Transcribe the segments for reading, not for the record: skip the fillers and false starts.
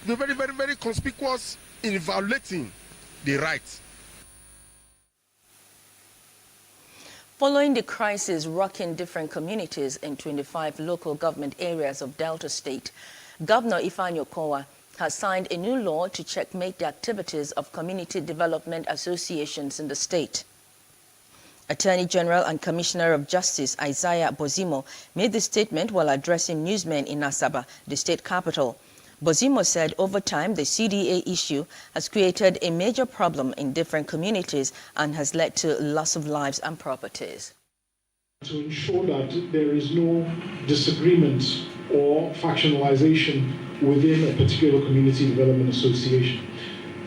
very, very, very conspicuous in violating the rights. Following the crisis rocking different communities in 25 local government areas of Delta State, Governor Ifeanyi Okowa has signed a new law to checkmate the activities of community development associations in the state. Attorney General and Commissioner of Justice Isaiah Bozimo made this statement while addressing newsmen in Asaba, the state capital. Bozimo said over time the CDA issue has created a major problem in different communities and has led to loss of lives and properties. To ensure that there is no disagreement or factionalization within a particular community development association.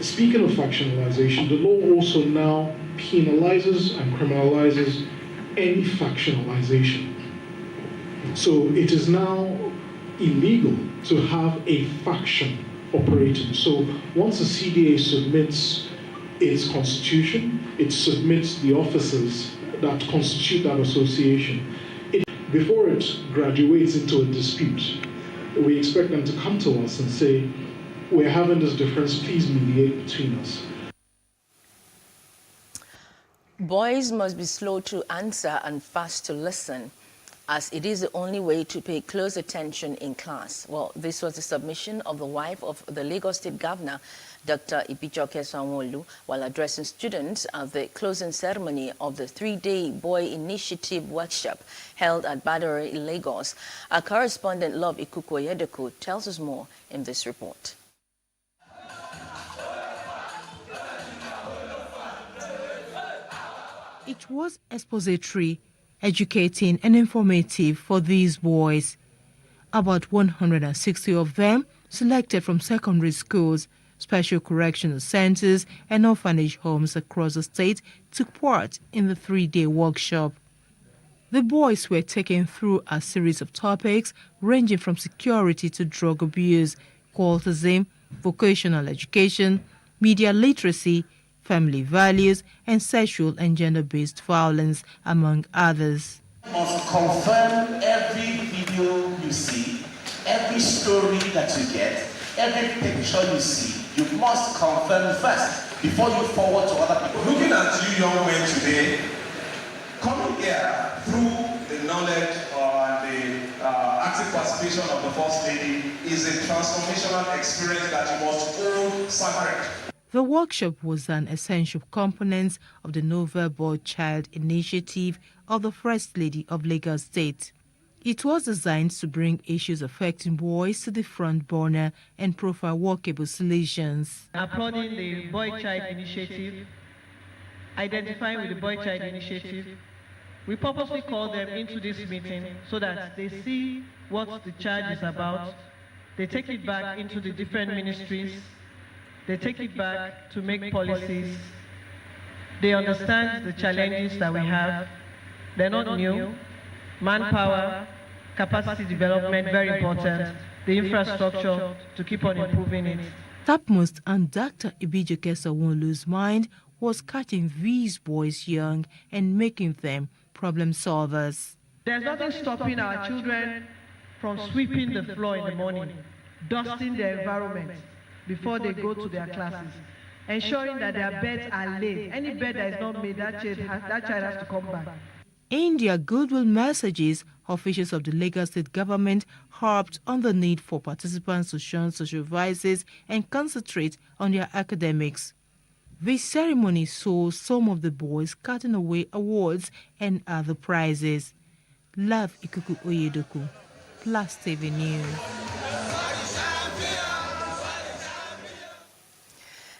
Speaking of factionalization, the law also now penalizes and criminalizes any factionalization. So it is now illegal to have a faction operating. So once the CDA submits its constitution, it submits the officers that constitute that association. Before it graduates into a dispute, we expect them to come to us and say, we're having this difference, please mediate between us. Boys must be slow to answer and fast to listen, as it is the only way to pay close attention in class. Well, this was the submission of the wife of the Lagos State Governor, Dr. Ibijoke Sanwo-Olu, while addressing students at the closing ceremony of the 3-day Boy Initiative workshop held at Badore in Lagos. Our correspondent Love Ikuku-Oyedeku tells us more in this report. It was expository, educating and informative for these boys. About 160 of them, selected from secondary schools, special correctional centers and orphanage homes across the state, took part in the 3-day workshop. The boys were taken through a series of topics ranging from security to drug abuse, cultism, vocational education, media literacy, family values, and sexual and gender-based violence, among others. You must confirm every video you see, every story that you get, every picture you see. You must confirm first before you forward to other people. Looking at you young men today, coming here through the knowledge or the active participation of the First Lady is a transformational experience that you must hold sacred. The workshop was an essential component of the Novel Boy Child Initiative of the First Lady of Lagos State. It was designed to bring issues affecting boys to the front burner and provide workable solutions. Applauding the Boy Child Initiative, identifying with the Boy Child Initiative, we purposely call them into this meeting so that they see what the charge is about, they take it back into the different ministries, they take it back to make policies. They understand the challenges that we have. They're not new. Manpower, capacity development, very important. The infrastructure to keep on improving it. Topmost on Dr. Ibijoke Sanwo-Olu's mind was catching these boys young and making them problem solvers. There's nothing stopping our children from sweeping the floor in the morning, dusting their environment before they go to their classes, ensuring that their beds are laid. Any bed that is not made, that child has to come back. In their goodwill messages, officials of the Lagos State government harped on the need for participants to shun social vices and concentrate on their academics. This ceremony saw some of the boys cutting away awards and other prizes. Love Ikuku-Oyedeku, PlusTV News.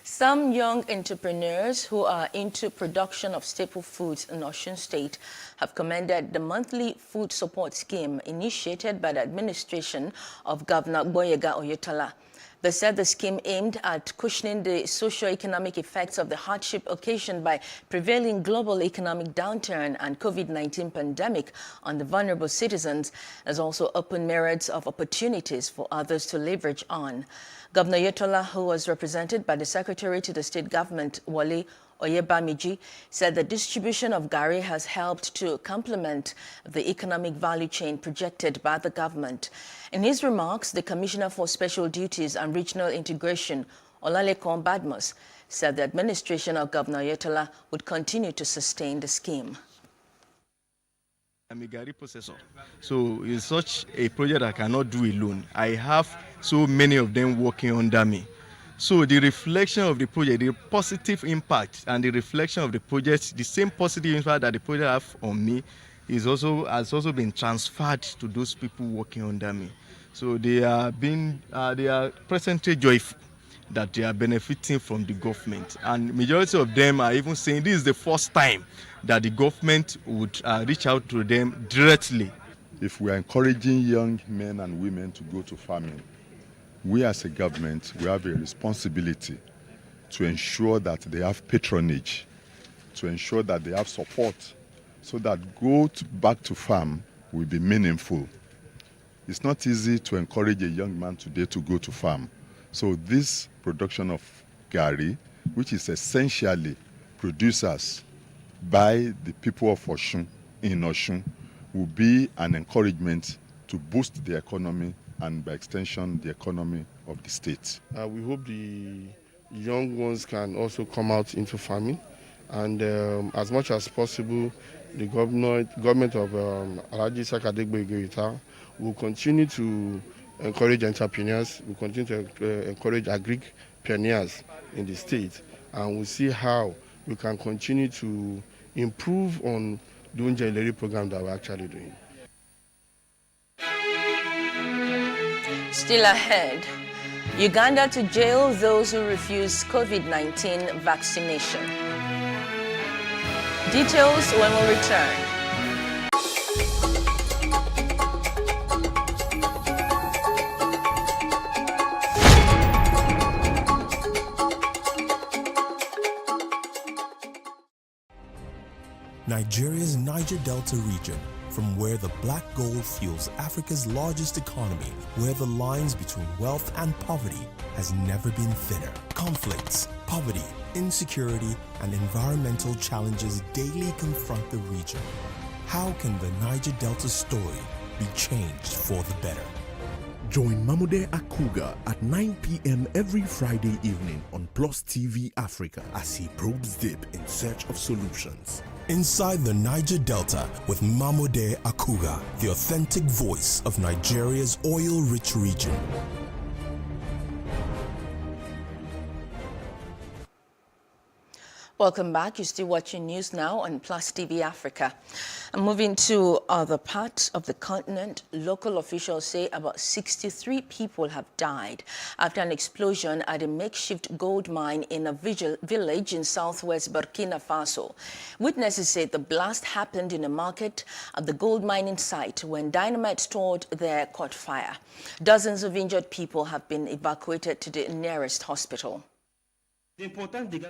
Some young entrepreneurs who are into production of staple foods in Osun State have commended the monthly food support scheme initiated by the administration of Governor Gboyega Oyetola. They said the scheme aimed at cushioning the socio-economic effects of the hardship occasioned by prevailing global economic downturn and COVID-19 pandemic on the vulnerable citizens, has also opened myriads of opportunities for others to leverage on. Governor Oyetola, who was represented by the Secretary to the State Government, Wale Oyebamiji, said the distribution of Gari has helped to complement the economic value chain projected by the government. In his remarks, the Commissioner for Special Duties and Regional Integration, Olalekan Badmus, said the administration of Governor Oyetola would continue to sustain the scheme. I'm a Gari processor, so it's such a project I cannot do alone. I have so many of them working under me. So the reflection of the project, the positive impact and the reflection of the project, the same positive impact that the project have on me has also been transferred to those people working under me. So they are presently joyful that they are benefiting from the government, and majority of them are even saying this is the first time that the government would reach out to them directly. If we are encouraging young men and women to go to farming, we as a government, we have a responsibility to ensure that they have patronage, to ensure that they have support, so that back to farm will be meaningful. It's not easy to encourage a young man today to go to farm. So this production of Gari, which is essentially producers by the people of Osun in Osun, will be an encouragement to boost the economy and by extension the economy of the state. We hope the young ones can also come out into farming, and as much as possible the government of Alhaji Saka Adegboyega Oyetola will continue to encourage entrepreneurs, will continue to encourage agri-pioneers in the state, and we'll see how we can continue to improve on the Oúnjẹ Ìlérí program that we're actually doing. Still ahead, Uganda to jail those who refuse COVID-19 vaccination. Details when we return. Nigeria's Niger Delta region, from where the black gold fuels Africa's largest economy, where the lines between wealth and poverty has never been thinner. Conflicts, poverty, insecurity, and environmental challenges daily confront the region. How can the Niger Delta story be changed for the better? Join Mamude Akuga at 9 p.m. every Friday evening on PlusTvAfrica as he probes deep in search of solutions. Inside the Niger Delta with Mamude Akuga, the authentic voice of Nigeria's oil-rich region. Welcome back. You're still watching news now on PlusTvAfrica. Moving to other parts of the continent, local officials say about 63 people have died after an explosion at a makeshift gold mine in a village in southwest Burkina Faso. Witnesses say the blast happened in a market at the gold mining site when dynamite stored there caught fire. Dozens of injured people have been evacuated to the nearest hospital.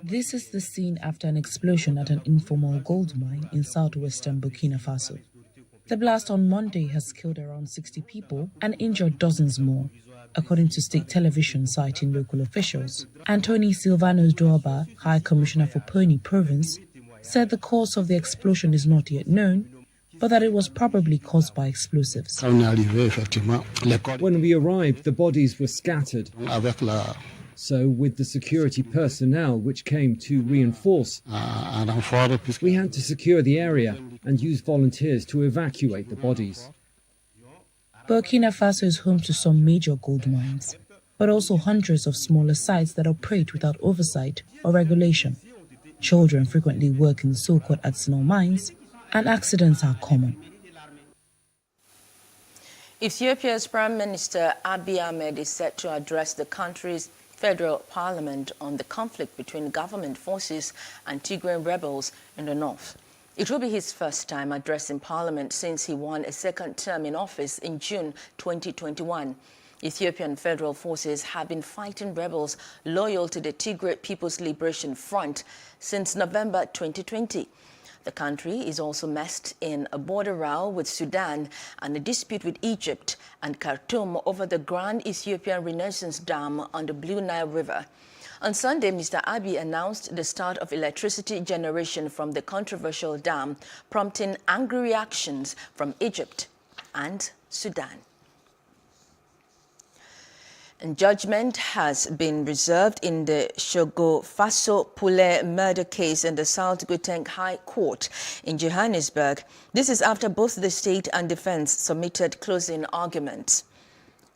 This is the scene after an explosion at an informal gold mine in southwestern Burkina Faso. The blast on Monday has killed around 60 people and injured dozens more, according to state television citing local officials. Anthony Silvanos Douaba, High Commissioner for Pony Province, said the cause of the explosion is not yet known, but that it was probably caused by explosives. When we arrived, the bodies were scattered. So with the security personnel which came to reinforce, we had to secure the area and use volunteers to evacuate the bodies. Burkina Faso is home to some major gold mines, but also hundreds of smaller sites that operate without oversight or regulation. Children frequently work in the so-called artisanal mines, and accidents are common. Ethiopia's Prime Minister Abiy Ahmed is set to address the country's federal parliament on the conflict between government forces and Tigrayan rebels in the north. It will be his first time addressing parliament since he won a second term in office in June 2021. Ethiopian federal forces have been fighting rebels loyal to the Tigray People's Liberation Front since November 2020. The country is also messed in a border row with Sudan and a dispute with Egypt and Khartoum over the Grand Ethiopian Renaissance Dam on the Blue Nile River. On Sunday, Mr. Abiy announced the start of electricity generation from the controversial dam, prompting angry reactions from Egypt and Sudan. And judgment has been reserved in the Shogo Faso Pule murder case in the South Gauteng High Court in Johannesburg. This is after both the state and defense submitted closing arguments.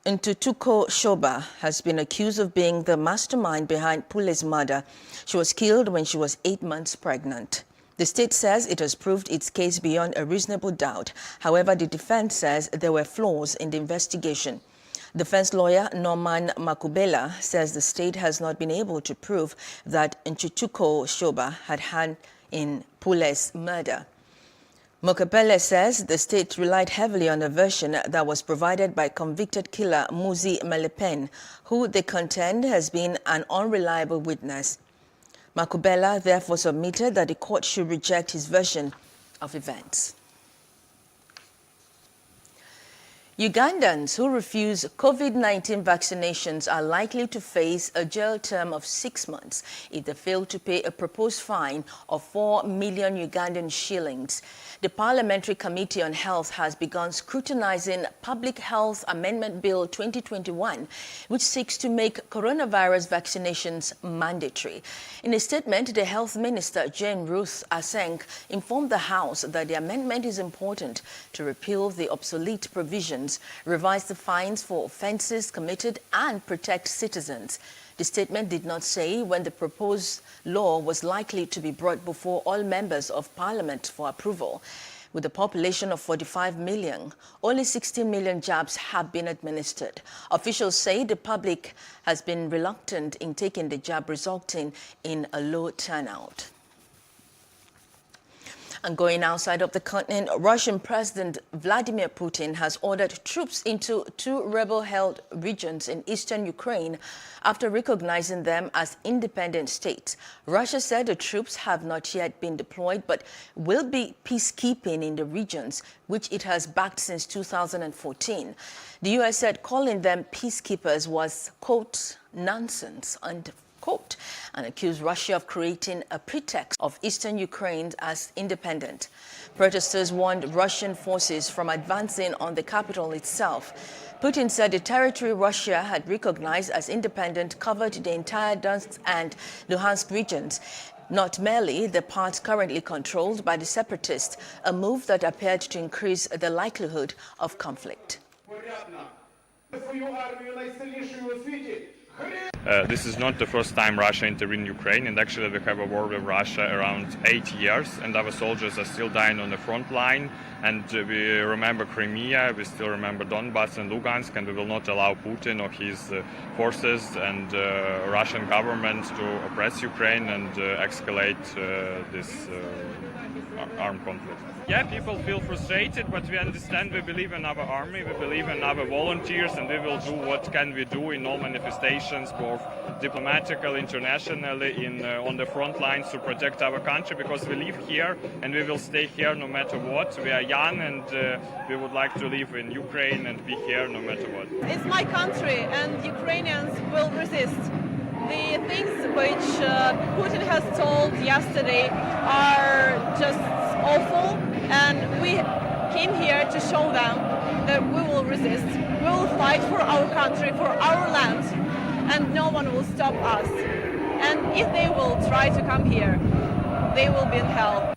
Ntutuko Shoba has been accused of being the mastermind behind Pule's murder. She was killed when she was 8 months pregnant. The state says it has proved its case beyond a reasonable doubt. However, the defense says there were flaws in the investigation. Defense lawyer Norman Makubela says the state has not been able to prove that Ntutuko Shoba had hand in Pule's murder. Mokapele says the state relied heavily on a version that was provided by convicted killer Muzi Melepen, who they contend has been an unreliable witness. Makubela therefore submitted that the court should reject his version of events. Ugandans who refuse COVID-19 vaccinations are likely to face a jail term of 6 months if they fail to pay a proposed fine of 4 million Ugandan shillings. The Parliamentary Committee on Health has begun scrutinizing Public Health Amendment Bill 2021, which seeks to make coronavirus vaccinations mandatory. In a statement, the Health Minister, Jane Ruth Aceng, informed the House that the amendment is important to repeal the obsolete provisions, revise the fines for offences committed, and protect citizens. The statement did not say when the proposed law was likely to be brought before all members of Parliament for approval. With a population of 45 million, only 16 million jabs have been administered. Officials say the public has been reluctant in taking the jab, resulting in a low turnout. And going outside of the continent, Russian President Vladimir Putin has ordered troops into 2 rebel-held regions in eastern Ukraine after recognizing them as independent states. Russia said the troops have not yet been deployed but will be peacekeeping in the regions, which it has backed since 2014. The U.S. said calling them peacekeepers was, quote, nonsense, and accused Russia of creating a pretext of eastern Ukraine as independent. Protesters warned Russian forces from advancing on the capital itself. Putin said the territory Russia had recognized as independent covered the entire Donetsk and Luhansk regions, not merely the parts currently controlled by the separatists, a move that appeared to increase the likelihood of conflict. This is not the first time Russia entered in Ukraine, and actually we have a war with Russia around 8 years, and our soldiers are still dying on the front line, and we remember Crimea, we still remember Donbass and Lugansk, and we will not allow Putin or his forces and Russian government to oppress Ukraine and escalate this armed conflict. Yeah, people feel frustrated, but we understand. We believe in our army, we believe in our volunteers, and we will do what can we do in all manifestations, both diplomatically, internationally, on the front lines to protect our country, because we live here and we will stay here no matter what. We are young and we would like to live in Ukraine and be here no matter what. It's my country and Ukrainians will resist. The things which Putin has told yesterday are just awful, and we came here to show them that we will resist. We will fight for our country, for our land, and no one will stop us. And if they will try to come here, they will be in hell.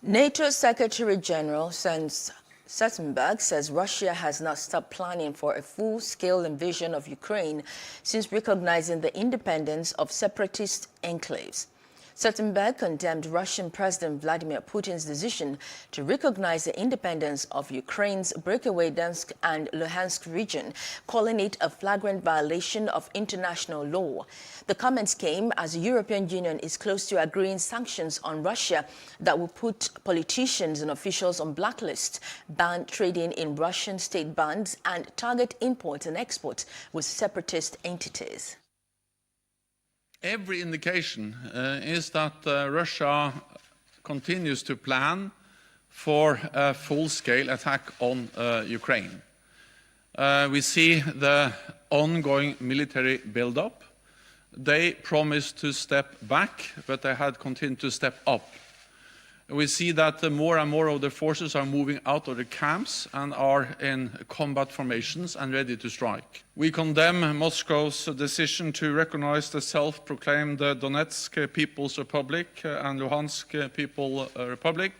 NATO Secretary General Jens Stoltenberg says Russia has not stopped planning for a full-scale invasion of Ukraine since recognizing the independence of separatist enclaves. Stoltenberg condemned Russian President Vladimir Putin's decision to recognize the independence of Ukraine's breakaway Donetsk and Luhansk region, calling it a flagrant violation of international law. The comments came as the European Union is close to agreeing sanctions on Russia that will put politicians and officials on blacklists, ban trading in Russian state bonds, and target imports and exports with separatist entities. Every indication is that Russia continues to plan for a full-scale attack on Ukraine. We see the ongoing military build-up. They promised to step back, but they had continued to step up. We see that more and more of the forces are moving out of the camps and are in combat formations and ready to strike. We condemn Moscow's decision to recognize the self-proclaimed Donetsk People's Republic and Luhansk People's Republic.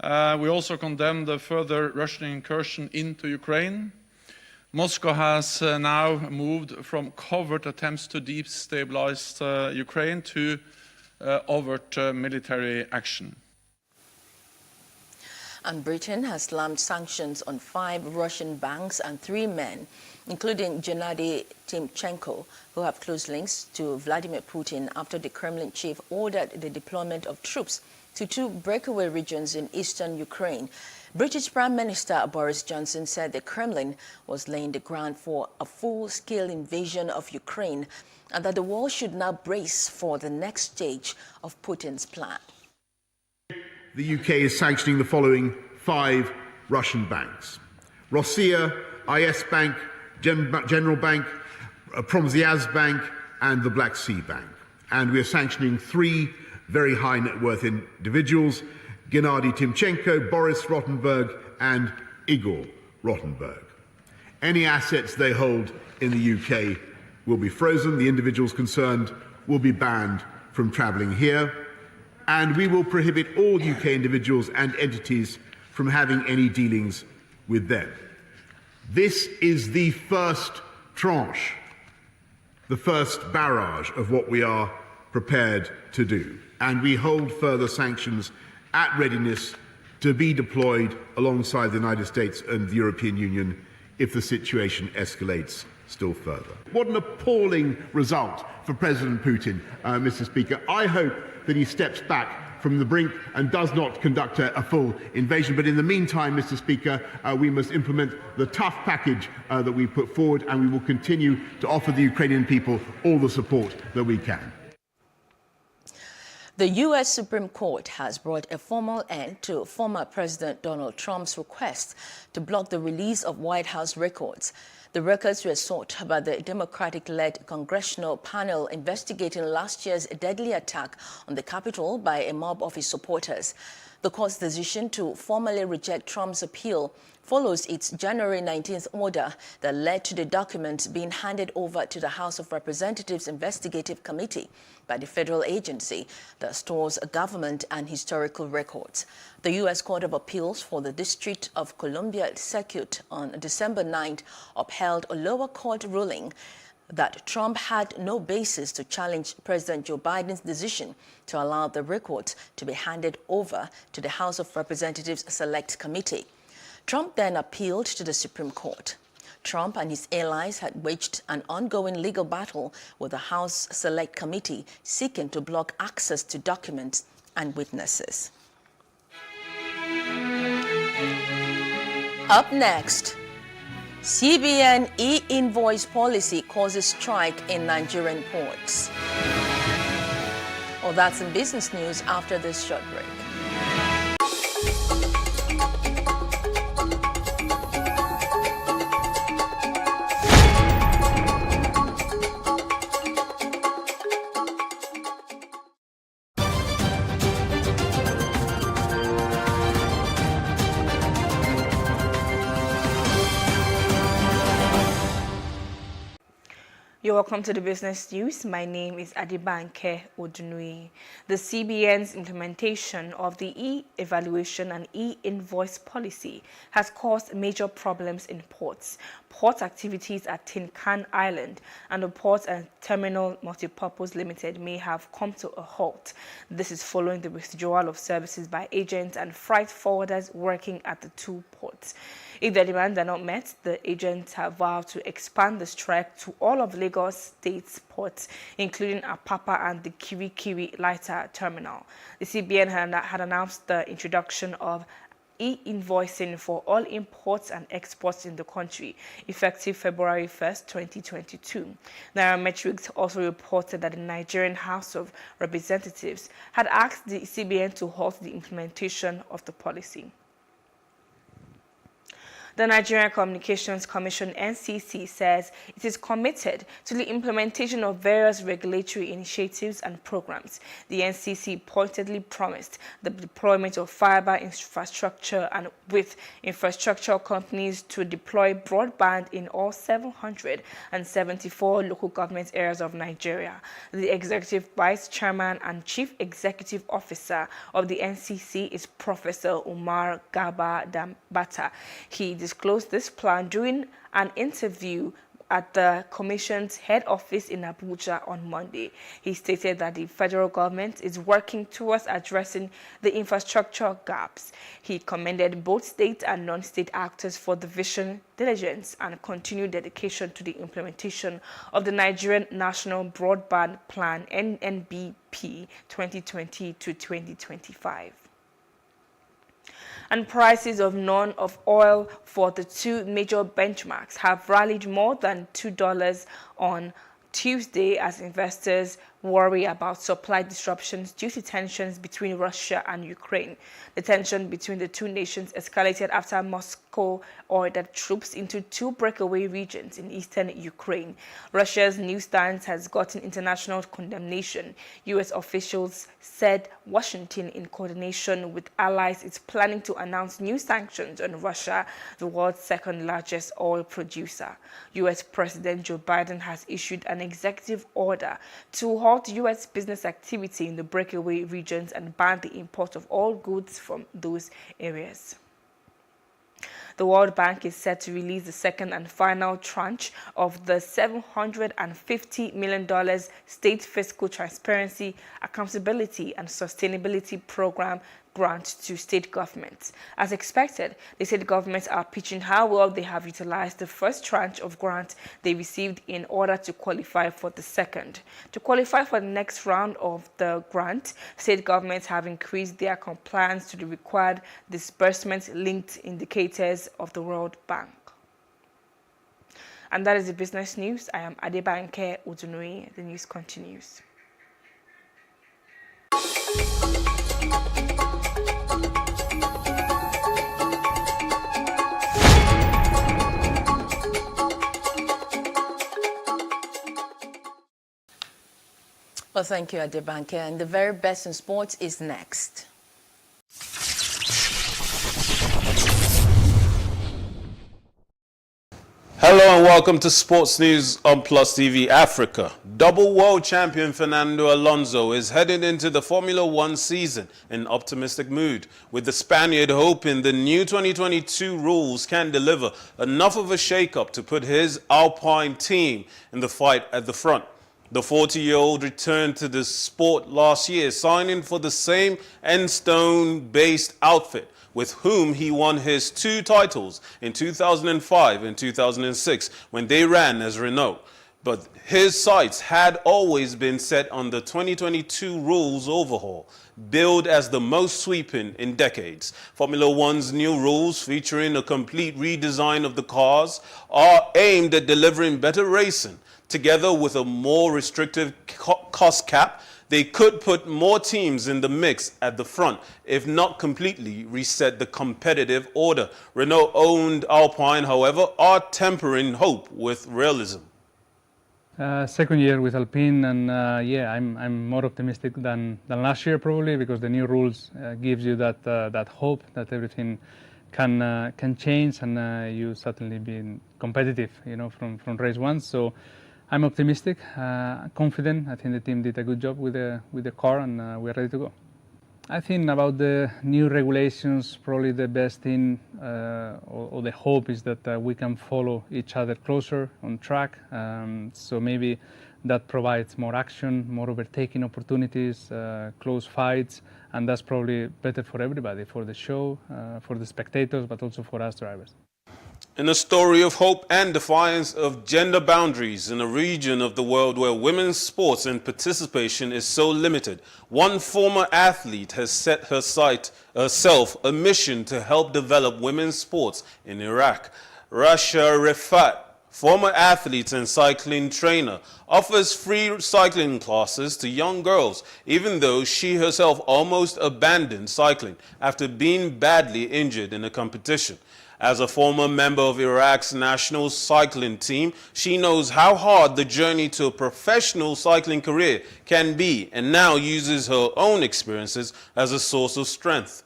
We also condemn the further Russian incursion into Ukraine. Moscow has now moved from covert attempts to destabilize Ukraine to overt military action. And Britain has slammed sanctions on 5 Russian banks and 3 men, including Gennady Timchenko, who have close links to Vladimir Putin after the Kremlin chief ordered the deployment of troops to 2 breakaway regions in eastern Ukraine. British Prime Minister Boris Johnson said the Kremlin was laying the ground for a full-scale invasion of Ukraine and that the world should now brace for the next stage of Putin's plan. The UK is sanctioning the following 5 Russian banks: Rossiya, IS Bank, General Bank, Promzyaz Bank, and the Black Sea Bank. And we are sanctioning 3 very high net worth individuals: Gennady Timchenko, Boris Rottenberg, and Igor Rottenberg. Any assets they hold in the UK will be frozen. The individuals concerned will be banned from travelling here. And we will prohibit all UK individuals and entities from having any dealings with them. This is the first tranche, the first barrage of what we are prepared to do. And we hold further sanctions at readiness to be deployed alongside the United States and the European Union if the situation escalates still further. What an appalling result for President Putin, Mr. Speaker. I hope that he steps back from the brink and does not conduct a full invasion. But in the meantime, Mr. Speaker, we must implement the tough package that we put forward, and we will continue to offer the Ukrainian people all the support that we can. The U.S. Supreme Court has brought a formal end to former President Donald Trump's request to block the release of White House records. The records were sought by the Democratic-led congressional panel investigating last year's deadly attack on the Capitol by a mob of his supporters. The court's decision to formally reject Trump's appeal follows its January 19th order that led to the documents being handed over to the House of Representatives Investigative Committee by the federal agency that stores government and historical records. The U.S. Court of Appeals for the District of Columbia Circuit on December 9th upheld a lower court ruling that Trump had no basis to challenge President Joe Biden's decision to allow the records to be handed over to the House of Representatives Select Committee. Trump then appealed to the Supreme Court. Trump and his allies had waged an ongoing legal battle with the House Select Committee seeking to block access to documents and witnesses. Up next, CBN e-invoice policy causes strike in Nigerian ports. Well, that's in business news after this short break. You're welcome to the business news. My name is Adibanke Odunui. The CBN's implementation of the e-evaluation and e-invoice policy has caused major problems in ports. Port activities at Tin Can Island and the Port and Terminal Multipurpose Limited may have come to a halt. This is following the withdrawal of services by agents and freight forwarders working at the 2 ports. If the demands are not met, the agents have vowed to expand the strike to all of Lagos State's ports, including Apapa and the Kirikiri Lighter Terminal. The CBN had announced the introduction of e-invoicing for all imports and exports in the country, effective February 1st, 2022. Nairametrics also reported that the Nigerian House of Representatives had asked the CBN to halt the implementation of the policy. The Nigerian Communications Commission (NCC) says it is committed to the implementation of various regulatory initiatives and programs. The NCC pointedly promised the deployment of fiber infrastructure and with infrastructure companies to deploy broadband in all 774 local government areas of Nigeria. The Executive Vice Chairman and Chief Executive Officer of the NCC is Professor Umar Garba Dambata. He disclosed this plan during an interview at the Commission's head office in Abuja on Monday. He stated that the federal government is working towards addressing the infrastructure gaps. He commended both state and non-state actors for the vision, diligence, and continued dedication to the implementation of the Nigerian National Broadband Plan (NNBP) 2020 to 2025. And prices of non-of oil for the two major benchmarks have rallied more than $2 on Tuesday as investors worry about supply disruptions due to tensions between Russia and Ukraine. The tension between the two nations escalated after Moscow ordered troops into two breakaway regions in eastern Ukraine. Russia's new stance has gotten international condemnation. U.S. officials said Washington, in coordination with allies, is planning to announce new sanctions on Russia, the world's second largest oil producer. U.S. President Joe Biden has issued an executive order to halt U.S. business activity in the breakaway regions and ban the import of all goods from those areas. The World Bank is set to release the second and final tranche of the $750 million State Fiscal Transparency, Accountability and Sustainability Program grant to state governments. As expected, the state governments are pitching how well they have utilized the first tranche of grant they received in order to qualify for the second. To qualify for the next round of the grant, state governments have increased their compliance to the required disbursement-linked indicators of the World Bank. And that is the business news. I am Adebanke Udunui. The news continues. Well, thank you, Adebanke. And the very best in sports is next. Hello and welcome to Sports News on Plus TV Africa. Double world champion Fernando Alonso is headed into the Formula One season in optimistic mood, with the Spaniard hoping the new 2022 rules can deliver enough of a shake-up to put his Alpine team in the fight at the front. The 40-year-old returned to the sport last year, signing for the same Enstone-based outfit with whom he won his two titles in 2005 and 2006 when they ran as Renault. But his sights had always been set on the 2022 rules overhaul, billed as the most sweeping in decades. Formula One's new rules, featuring a complete redesign of the cars, are aimed at delivering better racing. Together with a more restrictive cost cap, they could put more teams in the mix at the front, if not completely reset the competitive order. Renault-owned Alpine, however, are tempering hope with realism. Second year with Alpine, and yeah, I'm more optimistic than last year probably, because the new rules gives you that hope that everything can change, and you certainly be competitive, you know, from race one. So I'm optimistic, confident. I think the team did a good job with the car, and we're ready to go. I think about the new regulations, probably the best thing or the hope is that we can follow each other closer on track. So maybe that provides more action, more overtaking opportunities, close fights, and that's probably better for everybody, for the show, for the spectators, but also for us drivers. In a story of hope and defiance of gender boundaries in a region of the world where women's sports and participation is so limited, one former athlete has set herself a mission to help develop women's sports in Iraq. Rasha Refat, former athlete and cycling trainer, offers free cycling classes to young girls, even though she herself almost abandoned cycling after being badly injured in a competition. As a former member of Iraq's national cycling team, she knows how hard the journey to a professional cycling career can be and now uses her own experiences as a source of strength.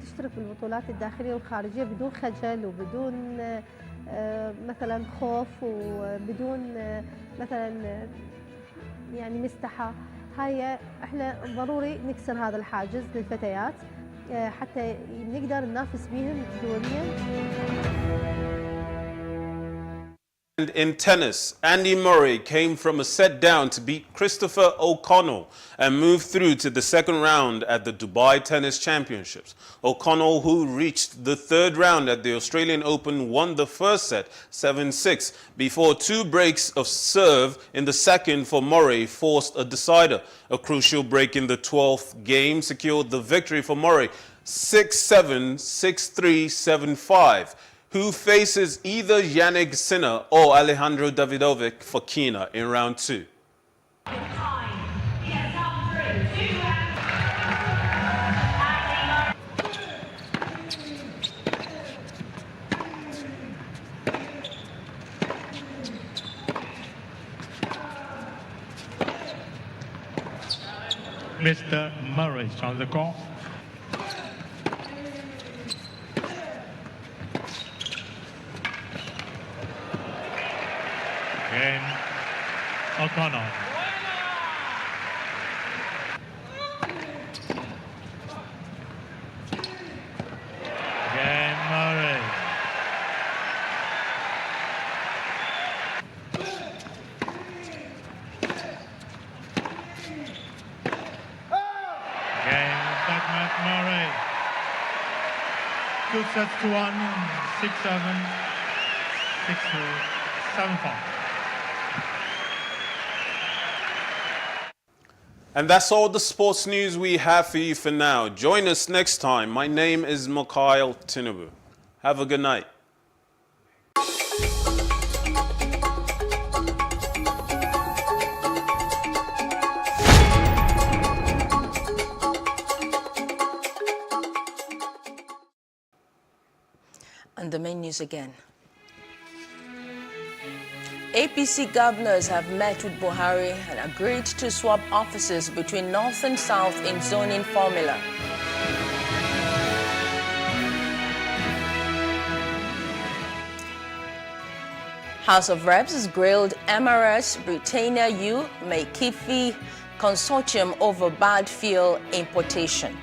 تشترك بالبطولات الداخلية والخارجية بدون خجل وبدون مثلا خوف وبدون مثلا يعني مستحى. هاي احنا ضروري نكسر هذا الحاجز للفتيات حتى نقدر ننافس بيهم دوليا. And in tennis, Andy Murray came from a set down to beat Christopher O'Connell and moved through to the second round at the Dubai Tennis Championships. O'Connell, who reached the third round at the Australian Open, won the first set 7-6 before two breaks of serve in the second for Murray forced a decider. A crucial break in the 12th game secured the victory for Murray 6-7, 6-3, 7-5. Who faces either Yannick Sinner or Alejandro Davidovic for Kina in round 2. Mr. Murray change the call. Game O'Connell. Game Murray. Game segment Murray. 2 sets to 1, 6-7, 6-2, 7-5. And that's all the sports news we have for you for now. Join us next time. My name is Mikhail Tinubu. Have a good night. And the main news again. APC governors have met with Buhari and agreed to swap offices between North and South in zoning formula. House of Reps has grilled MRS Britannia U Mekifi consortium over bad fuel importation.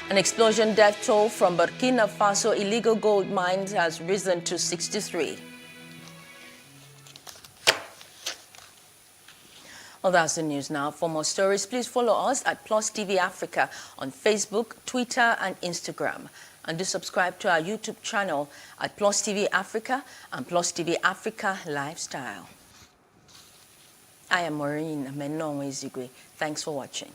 An explosion death toll from Burkina Faso illegal gold mines has risen to 63. Well, that's the news now. For more stories, please follow us at PlusTvAfrica on Facebook, Twitter, and Instagram. And do subscribe to our YouTube channel at PlusTvAfrica and PlusTvAfrica Lifestyle. I am Maureen Menonwe Zigwe. Thanks for watching.